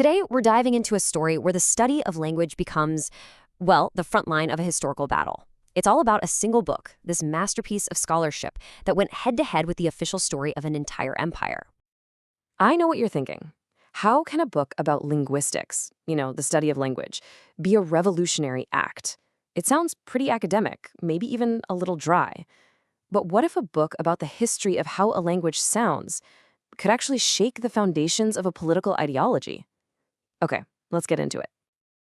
Today, we're diving into a story where the study of language becomes, well, the front line of a historical battle. It's all about a single book, this masterpiece of scholarship that went head-to-head with the official story of an entire empire. I know what you're thinking. How can a book about linguistics, the study of language, be a revolutionary act? It sounds pretty academic, maybe even a little dry. But what if a book about the history of how a language sounds could actually shake the foundations of a political ideology? Okay, let's get into it.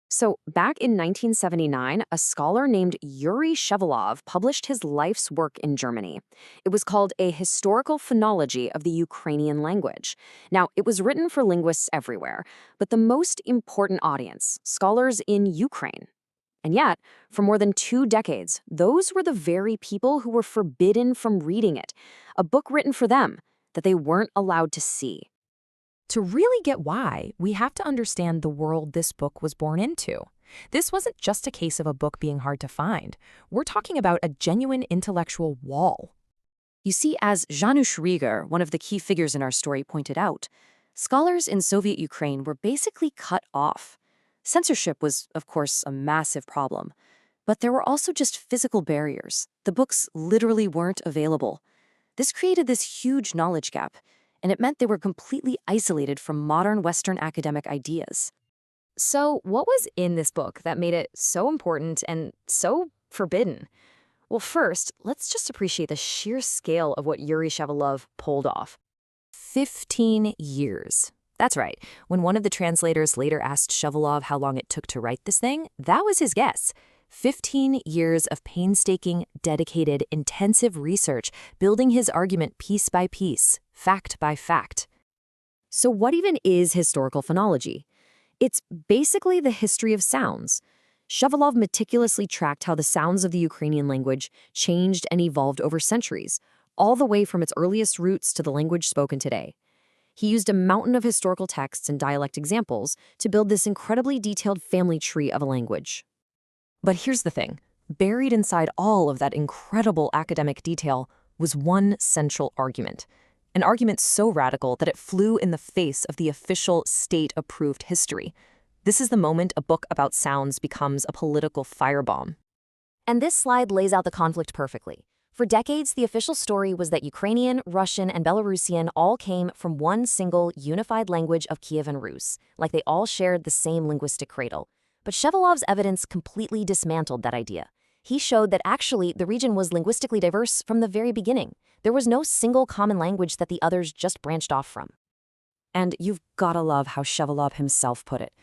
So, back in 1979, a scholar named Yuryi Shevelyov published his life's work in Germany. It was called A Historical Phonology of the Ukrainian Language. Now, it was written for linguists everywhere, but the most important audience, scholars in Ukraine. And yet, for more than 2 decades, those were the very people who were forbidden from reading it, a book written for them that they weren't allowed to see. To really get why, we have to understand the world this book was born into. This wasn't just a case of a book being hard to find. We're talking about a genuine intellectual wall. You see, as Janusz Rieger, one of the key figures in our story, pointed out, scholars in Soviet Ukraine were basically cut off. Censorship was, of course, a massive problem. But there were also just physical barriers. The books literally weren't available. This created this huge knowledge gap, and it meant they were completely isolated from modern Western academic ideas. So, what was in this book that made it so important and so forbidden? Well, first, let's just appreciate the sheer scale of what Yuryi Shevelyov pulled off. 15 years. That's right. When one of the translators later asked Shevelyov how long it took to write this thing, that was his guess. 15 years of painstaking, dedicated, intensive research, building his argument piece by piece, fact by fact. So what even is historical phonology? It's basically the history of sounds. Shevelyov meticulously tracked how the sounds of the Ukrainian language changed and evolved over centuries, all the way from its earliest roots to the language spoken today. He used a mountain of historical texts and dialect examples to build this incredibly detailed family tree of a language. But here's the thing. Buried inside all of that incredible academic detail was one central argument. An argument so radical that it flew in the face of the official state-approved history. This is the moment a book about sounds becomes a political firebomb. And this slide lays out the conflict perfectly. For decades, the official story was that Ukrainian, Russian, and Belarusian all came from one single unified language of Kievan Rus, like they all shared the same linguistic cradle. But Shevelyov's evidence completely dismantled that idea. He showed that actually the region was linguistically diverse from the very beginning. There was no single common language that the others just branched off from. And you've gotta love how Shevelyov himself put it.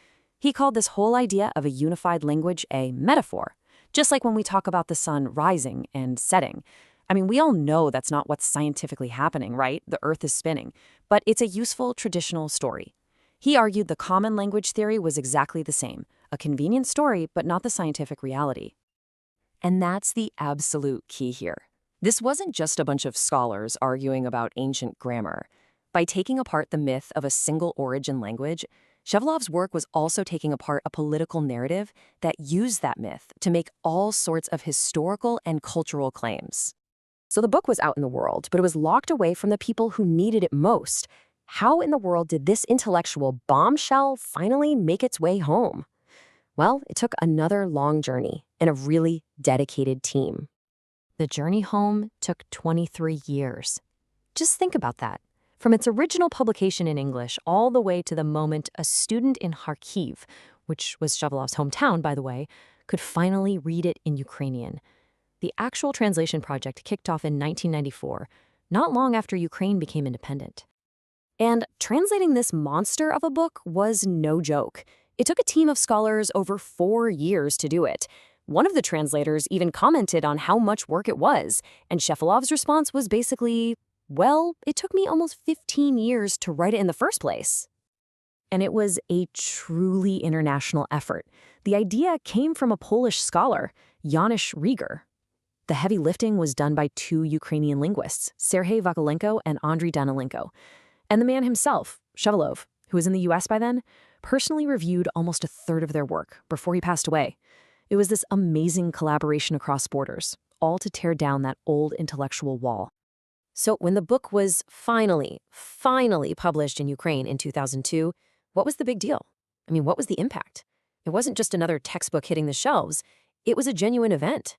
He called this whole idea of a unified language a metaphor, just like when we talk about the sun rising and setting. I mean, we all know that's not what's scientifically happening, right? The Earth is spinning. But it's a useful traditional story. He argued the common language theory was exactly the same. A convenient story, but not the scientific reality. And that's the absolute key here. This wasn't just a bunch of scholars arguing about ancient grammar. By taking apart the myth of a single origin language, Shevelyov's work was also taking apart a political narrative that used that myth to make all sorts of historical and cultural claims. So the book was out in the world, but it was locked away from the people who needed it most. How in the world did this intellectual bombshell finally make its way home? Well, it took another long journey and a really dedicated team. The journey home took 23 years. Just think about that. From its original publication in English all the way to the moment a student in Kharkiv, which was Shevelyov's hometown, by the way, could finally read it in Ukrainian. The actual translation project kicked off in 1994, not long after Ukraine became independent. And translating this monster of a book was no joke. It took a team of scholars over 4 years to do it. One of the translators even commented on how much work it was, and Shevelyov's response was basically, well, it took me almost 15 years to write it in the first place. And it was a truly international effort. The idea came from a Polish scholar, Janusz Rieger. The heavy lifting was done by 2 Ukrainian linguists, Serhiy Vakulenko and Andriy Danilenko. And the man himself, Shevelyov, who was in the US by then, personally reviewed almost a third of their work before he passed away. It was this amazing collaboration across borders, all to tear down that old intellectual wall. So when the book was finally published in Ukraine in 2002, what was the big deal? I mean, what was the impact? It wasn't just another textbook hitting the shelves. It was a genuine event.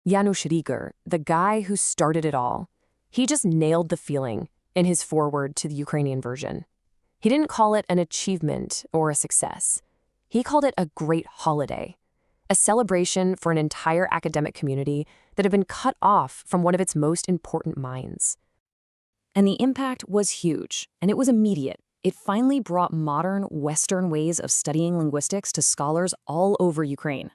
Janusz Rieger, the guy who started it all, he just nailed the feeling in his foreword to the Ukrainian version. He didn't call it an achievement or a success. He called it a great holiday, a celebration for an entire academic community that had been cut off from one of its most important minds. And the impact was huge, and it was immediate. It finally brought modern, Western ways of studying linguistics to scholars all over Ukraine.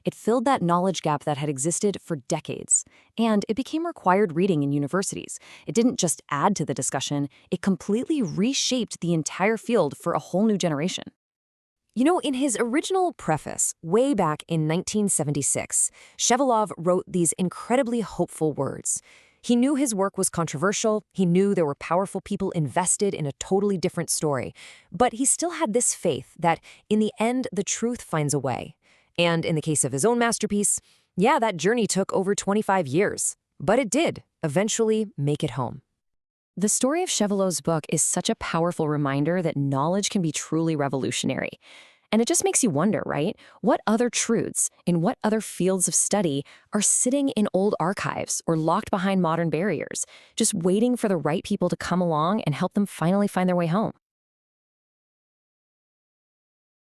It filled that knowledge gap that had existed for decades, and it became required reading in universities. It didn't just add to the discussion, it completely reshaped the entire field for a whole new generation. You know, in his original preface, way back in 1976, Shevelyov wrote these incredibly hopeful words. He knew his work was controversial, he knew there were powerful people invested in a totally different story, but he still had this faith that, in the end, the truth finds a way. And in the case of his own masterpiece, yeah, that journey took over 25 years, but it did eventually make it home. The story of Shevelyov's book is such a powerful reminder that knowledge can be truly revolutionary. And it just makes you wonder, right? What other truths in what other fields of study are sitting in old archives or locked behind modern barriers, just waiting for the right people to come along and help them finally find their way home?